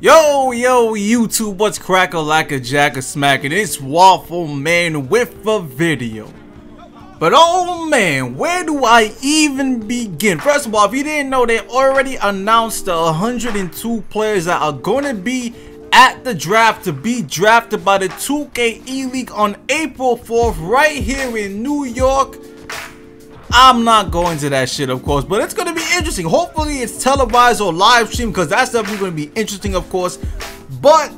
Yo YouTube, what's crackalackajackasmacin? It's Waffleman with a video. But oh man, where do I even begin? First of all, if you didn't know, they already announced the 102 players that are going to be at the draft to be drafted by the 2K E-League on April 4th right here in New York. I'm not going to that shit, of course, but it's going to be interesting. Hopefully it's televised or live streamed, because that's definitely going to be interesting, of course. But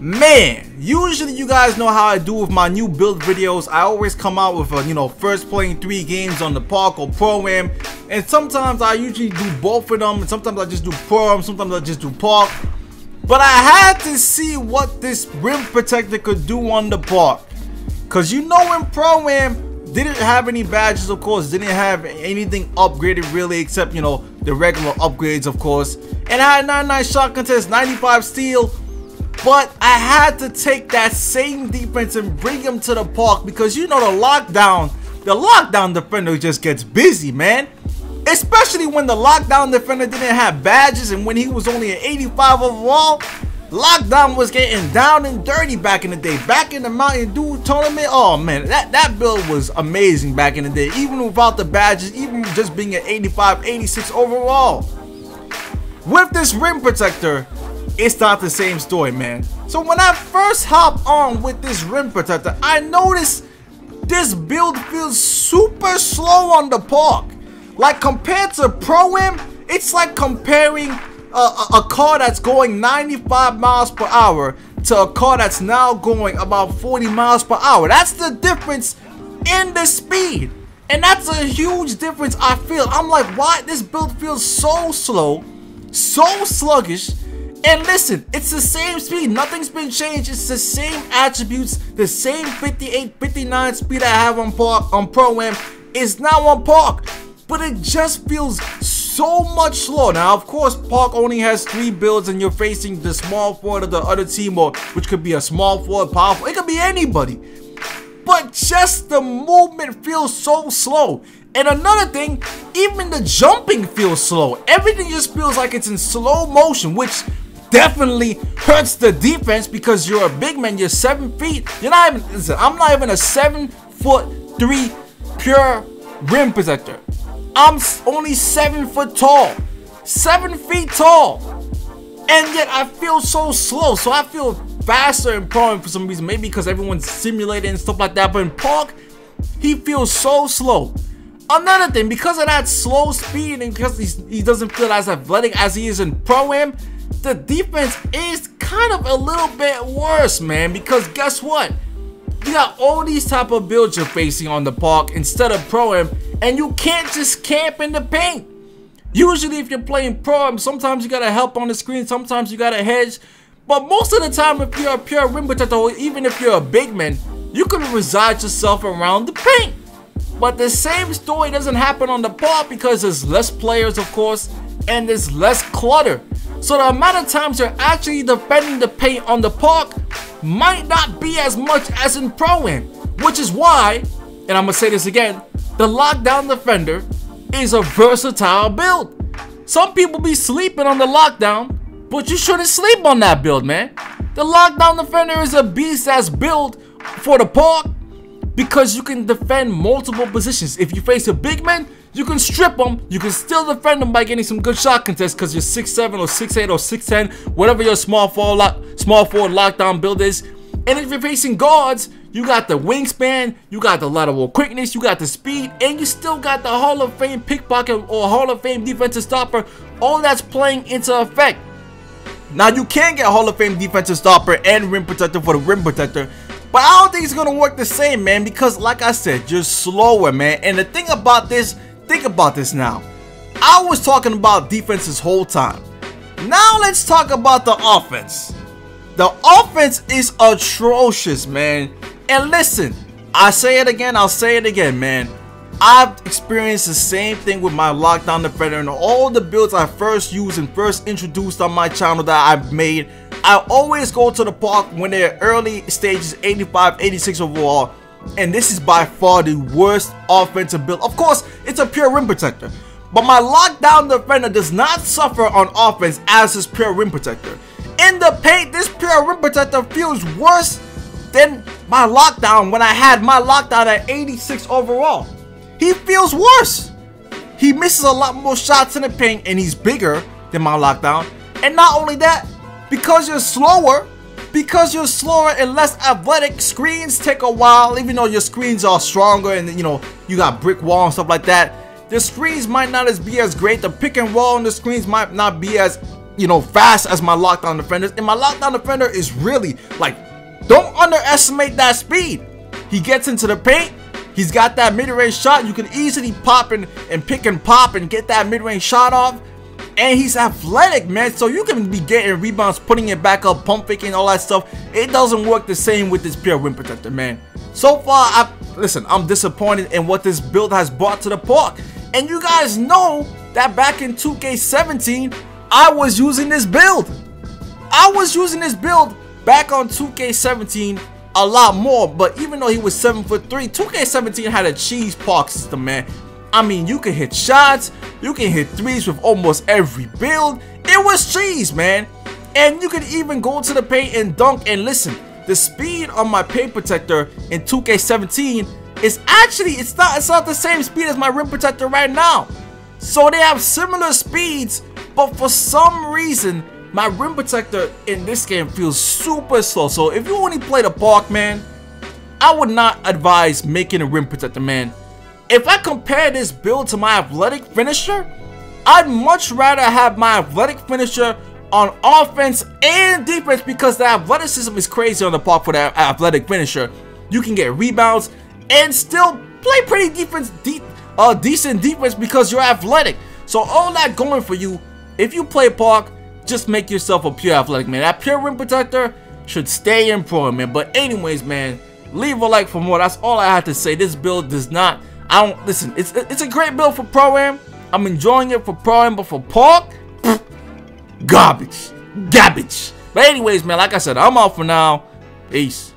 man, usually you guys know how I do with my new build videos. I always come out with a, first playing 3 games on the Park or Pro-Am, and sometimes I usually do both of them, and sometimes I just do Pro-Am, sometimes I just do Park. But I had to see what this rim protector could do on the Park, because in Pro-Am didn't have any badges, of course, didn't have anything upgraded really, except the regular upgrades, of course, and I had 99 shot contest, 95 steal. But I had to take that same defense and bring him to the Park, because the lockdown defender just gets busy, man. Especially when the lockdown defender didn't have badges, and when he was only an 85 overall. Lockdown was getting down and dirty back in the day. Back in the Mountain Dew tournament, oh man, that build was amazing back in the day. Even without the badges, even just being an 85, 86 overall. With this rim protector, it's not the same story, man. So when I first hop on with this rim protector, I noticed this build feels super slow on the Park. Like compared to Pro-Am, it's like comparing a car that's going 95 miles per hour to a car that's now going about 40 miles per hour. That's the difference in the speed, and that's a huge difference. I feel I'm like, why this build feels so slow, so sluggish? And listen, it's the same speed, nothing's been changed. It's the same attributes, the same 58, 59 speed I have on Pro-Am is now on Park, but it just feels so much slower. Now, of course, Park only has 3 builds, and you're facing the small forward of the other team, or which could be a small forward, powerful. It could be anybody. But just the movement feels so slow. And another thing, even the jumping feels slow. Everything just feels like it's in slow motion, which definitely hurts the defense, because you're a big man. You're 7 feet. You're not even. Listen, I'm not even a 7'3" pure rim protector. I'm only 7 foot tall, 7 feet tall, and yet I feel so slow. So I feel faster in Pro-Am for some reason, maybe because everyone's simulated and stuff like that. But in Park, he feels so slow. Another thing, because of that slow speed and because he doesn't feel as athletic as he is in Pro-Am, the defense is kind of a little bit worse, man. Because guess what? You got all these type of builds you're facing on the Park instead of Pro-Am, and you can't just camp in the paint. Usually if you're playing Pro-Am, sometimes you gotta help on the screen, sometimes you gotta hedge, but most of the time if you're a pure rim protector, or even if you're a big man, you can reside yourself around the paint. But the same story doesn't happen on the Park, because there's less players, of course, and there's less clutter. So the amount of times you're actually defending the paint on the Park might not be as much as in Pro-Am, which is why, and I'm gonna say this again, the lockdown defender is a versatile build. Some people be sleeping on the lockdown, but you shouldn't sleep on that build, man. The lockdown defender is a beast that's built for the Park, because you can defend multiple positions. If you face a big man, you can strip him. You can still defend him by getting some good shot contests, because you're 6'7" or 6'8" or 6'10", whatever your small forward lockdown build is. And if you're facing guards, you got the wingspan, you got the lateral quickness, you got the speed, and you still got the Hall of Fame pickpocket or Hall of Fame defensive stopper. All that's playing into effect. Now, you can get Hall of Fame defensive stopper and rim protector for the rim protector, but I don't think it's gonna work the same, man, because like I said, you're slower, man. And the thing about this, think about this now. I was talking about defense this whole time. Now let's talk about the offense. The offense is atrocious, man. And listen, I say it again, I'll say it again, man. I've experienced the same thing with my lockdown defender, and all the builds I first used and first introduced on my channel that I've made. I always go to the Park when they're early stages, 85, 86 overall. And this is by far the worst offensive build. Of course, it's a pure rim protector, but my lockdown defender does not suffer on offense as his pure rim protector. In the paint, this pure rim protector feels worse than my lockdown when I had my lockdown at 86 overall. He feels worse. He misses a lot more shots in the paint and he's bigger than my lockdown. And not only that, because you're slower and less athletic, screens take a while. Even though your screens are stronger and you know you got brick wall and stuff like that, the screens might not be as great. The pick and roll on the screens might not be as, you know, fast as my lockdown defenders. And my lockdown defender is really like, don't underestimate that speed. He gets into the paint. He's got that mid-range shot. You can easily pop and pick and pop and get that mid-range shot off. And he's athletic, man. So you can be getting rebounds, putting it back up, pump faking, all that stuff. It doesn't work the same with this pure rim protector, man. So far, I'm disappointed in what this build has brought to the park. And you guys know that back in 2K17, I was using this build. I was using this build back on 2K17 a lot more. But even though he was 7'3", 2K17 had a cheese park system, man. I mean, you can hit shots, you can hit threes with almost every build. It was cheese, man. And you can even go to the paint and dunk. And listen, the speed on my paint protector in 2K17 is actually, it's not the same speed as my rim protector right now. So they have similar speeds, but for some reason, my rim protector in this game feels super slow. So if you only play the park, man, I would not advise making a rim protector, man. If I compare this build to my athletic finisher, I'd much rather have my athletic finisher on offense and defense, because the athleticism is crazy on the park for that athletic finisher. You can get rebounds and still play pretty decent defense because you're athletic. So all that going for you, if you play park, just make yourself a pure athletic, man. That pure rim protector should stay in pro, man. But anyways, man, leave a like for more. That's all I have to say. This build does not, listen, it's a great build for Pro-Am. I'm enjoying it for Pro-Am, but for park, garbage. But anyways, man, like I said, I'm out for now. Peace.